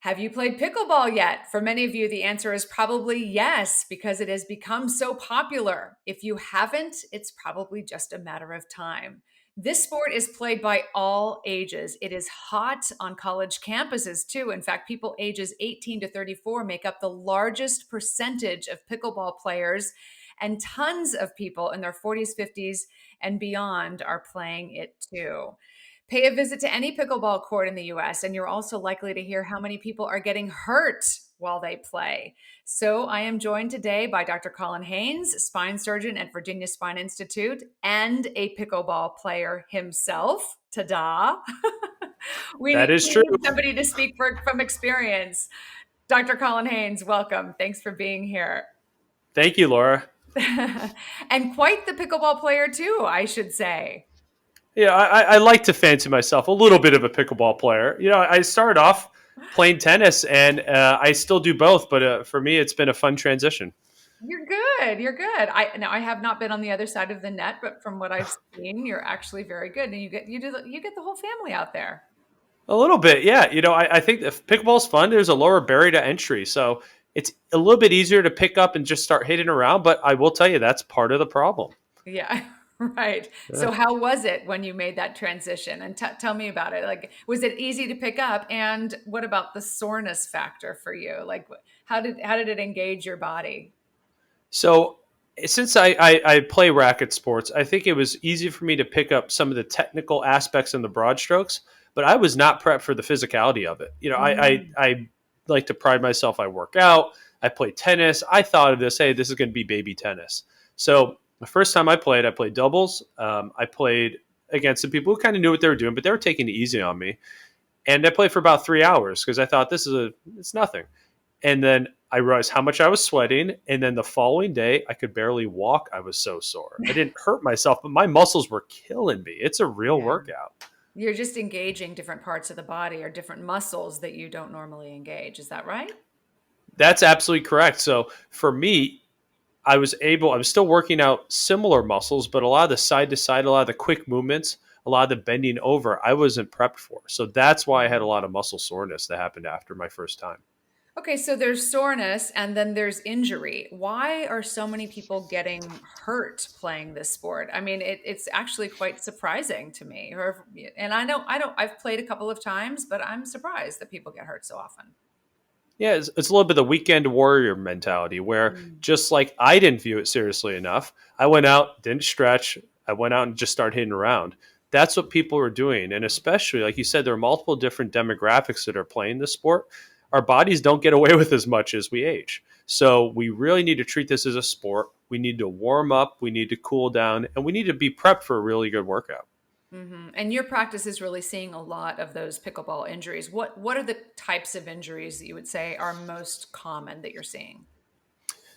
Have you played pickleball yet? For many of you, the answer is probably yes, because it has become so popular. If you haven't, it's probably just a matter of time. This sport is played by all ages. It is hot on college campuses, too. In fact, people ages 18 to 34 make up the largest percentage of pickleball players, and tons of people in their 40s, 50s, and beyond are playing it too. Pay a visit to any pickleball court in the US, and you're also likely to hear how many people are getting hurt while they play. So, I am joined today by Dr. Colin Haines, spine surgeon at Virginia Spine Institute and a pickleball player himself. Ta-da! That we is true. need somebody to speak from experience. Dr. Colin Haines, welcome. Thanks for being here. Thank you, Laura. And quite the pickleball player, too, I should say. Yeah, I like to fancy myself a little bit of a pickleball player. I started off playing tennis, and I still do both. But for me, it's been a fun transition. You're good. You're good. I have not been on the other side of the net, but from what I've seen, you're actually very good, and you get the whole family out there. A little bit, yeah. I think if pickleball's fun, there's a lower barrier to entry, so it's a little bit easier to pick up and just start hitting around. But I will tell you, that's part of the problem. Yeah, right. Yeah. So how was it when you made that transition? And tell me about it. Like, was it easy to pick up? And what about the soreness factor for you? Like, how did it engage your body? So since I play racket sports, I think it was easy for me to pick up some of the technical aspects and the broad strokes, but I was not prepped for the physicality of it. I like to pride myself. I work out. I play tennis. I thought of this, hey, this is going to be baby tennis. So the first time I played doubles. I played against some people who kind of knew what they were doing, but they were taking it easy on me. And I played for about 3 hours because I thought it's nothing. And then I realized how much I was sweating. And then the following day, I could barely walk. I was so sore. I didn't hurt myself, but my muscles were killing me. It's a real Yeah. workout. You're just engaging different parts of the body or different muscles that you don't normally engage. Is that right? That's absolutely correct. So for me, I was still working out similar muscles, but a lot of the side to side, a lot of the quick movements, a lot of the bending over, I wasn't prepped for. So that's why I had a lot of muscle soreness that happened after my first time. Okay, so there's soreness and then there's injury. Why are so many people getting hurt playing this sport? I mean, it's actually quite surprising to me. And I've played a couple of times, but I'm surprised that people get hurt so often. Yeah, it's a little bit of the weekend warrior mentality where Mm. just like I didn't view it seriously enough, I went out, didn't stretch, I went out and just started hitting around. That's what people are doing. And especially, like you said, there are multiple different demographics that are playing this sport. Our bodies don't get away with as much as we age. So we really need to treat this as a sport. We need to warm up, we need to cool down, and we need to be prepped for a really good workout. And your practice is really seeing a lot of those pickleball injuries. What are the types of injuries that you would say are most common that you're seeing?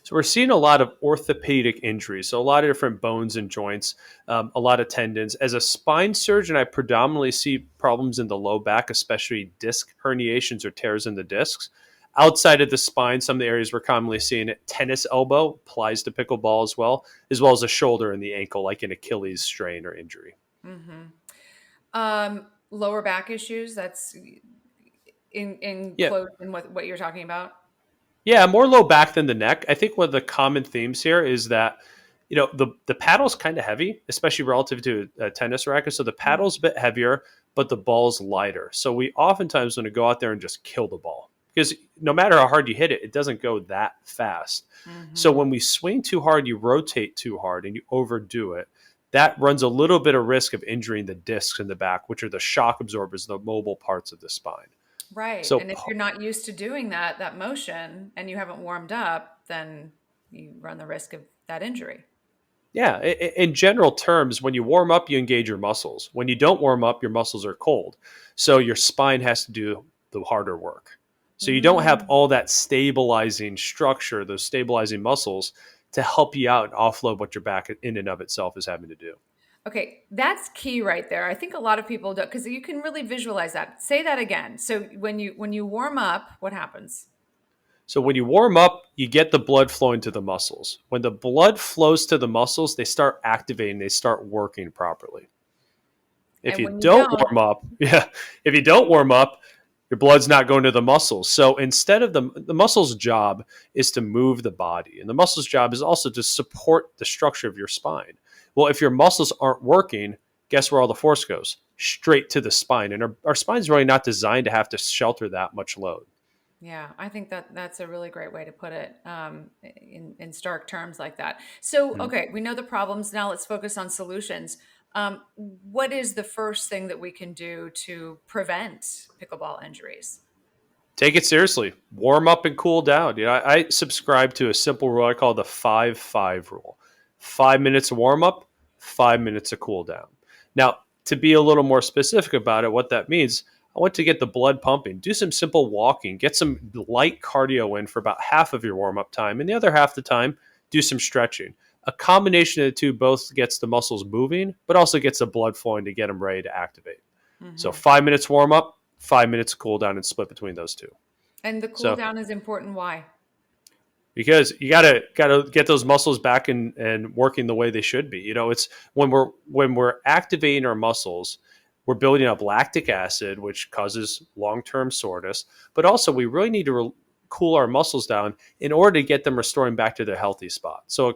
So we're seeing a lot of orthopedic injuries, so a lot of different bones and joints, a lot of tendons. As a spine surgeon, I predominantly see problems in the low back, especially disc herniations or tears in the discs. Outside of the spine, some of the areas we're commonly seeing it, tennis elbow applies to pickleball as well as the shoulder and the ankle, like an Achilles strain or injury. Hmm. Lower back issues, that's in Yeah, close in what you're talking about. Yeah, more low back than the neck. I think one of the common themes here is that the paddle's kind of heavy, especially relative to a tennis racket. So the paddle's a bit heavier, but the ball's lighter. So we oftentimes want to go out there and just kill the ball because no matter how hard you hit it, it doesn't go that fast. So Hmm. when we swing too hard, you rotate too hard, and you overdo it. That runs a little bit of risk of injuring the discs in the back, which are the shock absorbers, the mobile parts of the spine. Right. So And if you're not used to doing that motion and you haven't warmed up, then you run the risk of that injury. yeah, in general terms, when you warm up, you engage your muscles. When you don't warm up, your muscles are cold. So your spine has to do the harder work. So you don't have Mm. all that stabilizing structure, those stabilizing muscles to help you out and offload what your back in and of itself is having to do. Okay, that's key right there. I think a lot of people don't because you can really visualize that. Say that again. So when you warm up, what happens? So when you warm up, you get the blood flowing to the muscles. When the blood flows to the muscles, they start activating, they start working properly. If And you when you don't don't, warm up, yeah, if you don't warm up, Your blood's not going to the muscles. So instead of the muscle's job is to move the body, and the muscle's job is also to support the structure of your spine. Well, if your muscles aren't working, guess where all the force goes? Straight to the spine. And our spine's really not designed to have to shelter that much load. Yeah, I think that that's a really great way to put it in stark terms like that. So, Mhm. okay, we know the problems. Now let's focus on solutions. What is the first thing that we can do to prevent pickleball injuries? Take it seriously. Warm up and cool down. I subscribe to a simple rule I call the 5-5 rule. 5 minutes of warm up, 5 minutes of cool down. Now, to be a little more specific about it, what that means, I want to get the blood pumping. Do some simple walking. Get some light cardio in for about half of your warm up time. And the other half of the time, do some stretching. A combination of the two both gets the muscles moving, but also gets the blood flowing to get them ready to activate. So Hmm. 5 minutes warm up, 5 minutes cool down, and split between those two. And the cool So down is important. Why? because you gotta get those muscles back and working the way they should be. It's when we're activating our muscles, we're building up lactic acid, which causes long-term soreness. But also, we really need to cool our muscles down in order to get them restoring back to their healthy spot. So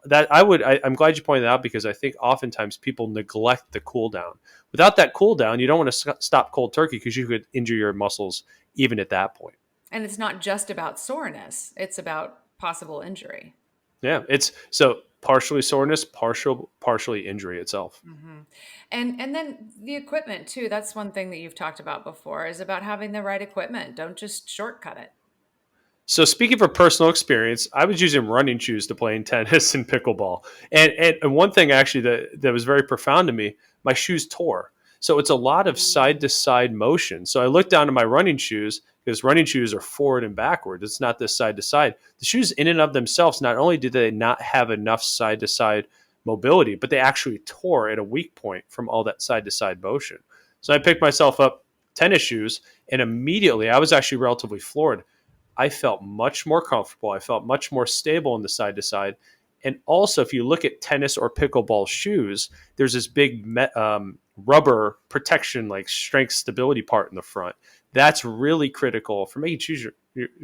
I'm glad you pointed that out because I think oftentimes people neglect the cool down. Without that cool down, you don't want to stop cold turkey because you could injure your muscles even at that point. And it's not just about soreness; it's about possible injury. Yeah, it's so partially soreness, partially injury itself. Hmm. And then the equipment too. That's one thing that you've talked about before is about having the right equipment. Don't just shortcut it. So speaking from personal experience, I was using running shoes to play in tennis and pickleball. And one thing actually that was very profound to me, my shoes tore. So it's a lot of side to side motion. So I looked down to my running shoes because running shoes are forward and backward. It's not this side to side. The shoes in and of themselves, not only did they not have enough side to side mobility, but they actually tore at a weak point from all that side to side motion. So I picked myself up tennis shoes and immediately I was actually relatively floored. I felt much more comfortable. I felt much more stable in the side to side. And also, if you look at tennis or pickleball shoes, there's this big rubber protection, like strength stability part in the front. That's really critical for making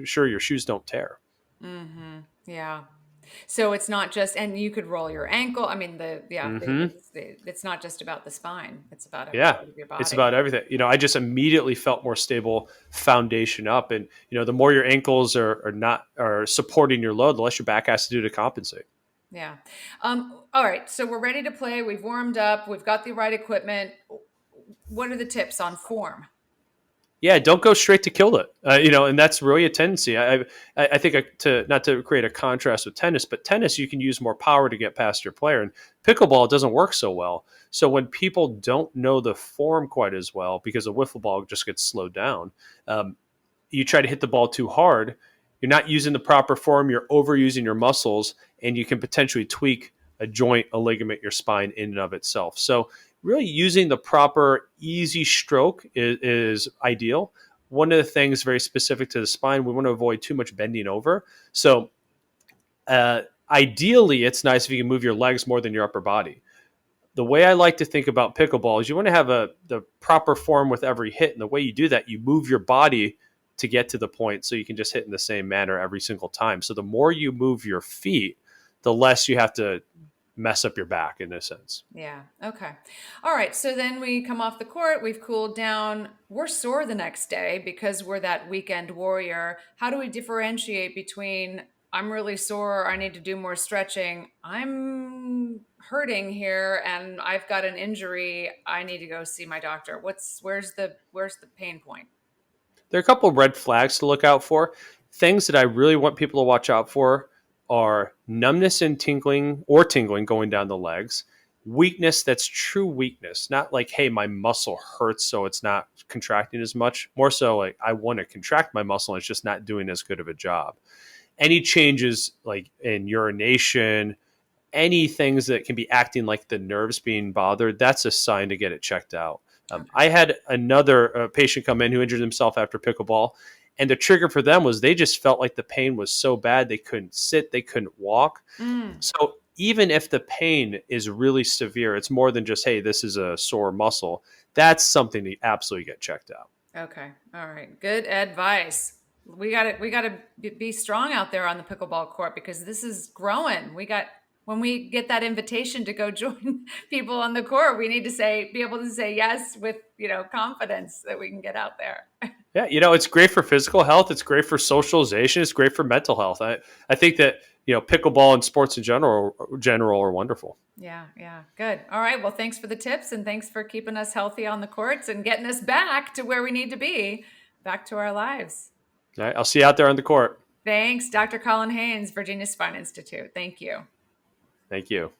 sure your shoes don't tear. Hmm. Yeah. So it's not just, and you could roll your ankle. I mean, Hmm. it's not just about the spine. It's about every Yeah, part of your it's body. about everything. I just immediately felt more stable foundation up, and the more your ankles are supporting your load, the less your back has to do to compensate. Yeah. All right. So we're ready to play. We've warmed up. We've got the right equipment. What are the tips on form? Yeah, don't go straight to kill it. And that's really a tendency. I think to not to create a contrast with tennis, but tennis you can use more power to get past your player, and pickleball it doesn't work so well. So when people don't know the form quite as well, because a wiffle ball just gets slowed down, you try to hit the ball too hard. You're not using the proper form. You're overusing your muscles, and you can potentially tweak a joint, a ligament, your spine in and of itself. So really using the proper easy stroke is ideal. One of the things very specific to the spine, we want to avoid too much bending over. So ideally, it's nice if you can move your legs more than your upper body. The way I like to think about pickleball is you want to have the proper form with every hit. And the way you do that, you move your body to get to the point so you can just hit in the same manner every single time. So the more you move your feet, the less you have to mess up your back in a sense. Yeah. Okay. All right. So then we come off the court. We've cooled down. We're sore the next day because we're that weekend warrior. How do we differentiate between I'm really sore, I need to do more stretching, I'm hurting here, and I've got an injury, I need to go see my doctor? Where's the pain point? There are a couple of red flags to look out for. Things that I really want people to watch out for are numbness and tingling going down the legs, weakness that's true weakness, not like, hey, my muscle hurts, so it's not contracting as much. More so like, I want to contract my muscle and it's just not doing as good of a job. Any changes like in urination, any things that can be acting like the nerves being bothered, that's a sign to get it checked out. Okay. I had another patient come in who injured himself after pickleball, and the trigger for them was they just felt like the pain was so bad they couldn't sit, they couldn't walk. Mm. So even if the pain is really severe, it's more than just, hey, this is a sore muscle. That's something to absolutely get checked out. Okay. All right. Good advice. We got to be strong out there on the pickleball court because this is growing. When we get that invitation to go join people on the court, we need to be able to say yes with, confidence that we can get out there. Yeah, it's great for physical health. It's great for socialization. It's great for mental health. I think that pickleball and sports in general are wonderful. Yeah, yeah. Good. All right. Well, thanks for the tips and thanks for keeping us healthy on the courts and getting us back to where we need to be, back to our lives. All right, I'll see you out there on the court. Thanks, Dr. Colin Haines, Virginia Spine Institute. Thank you. Thank you.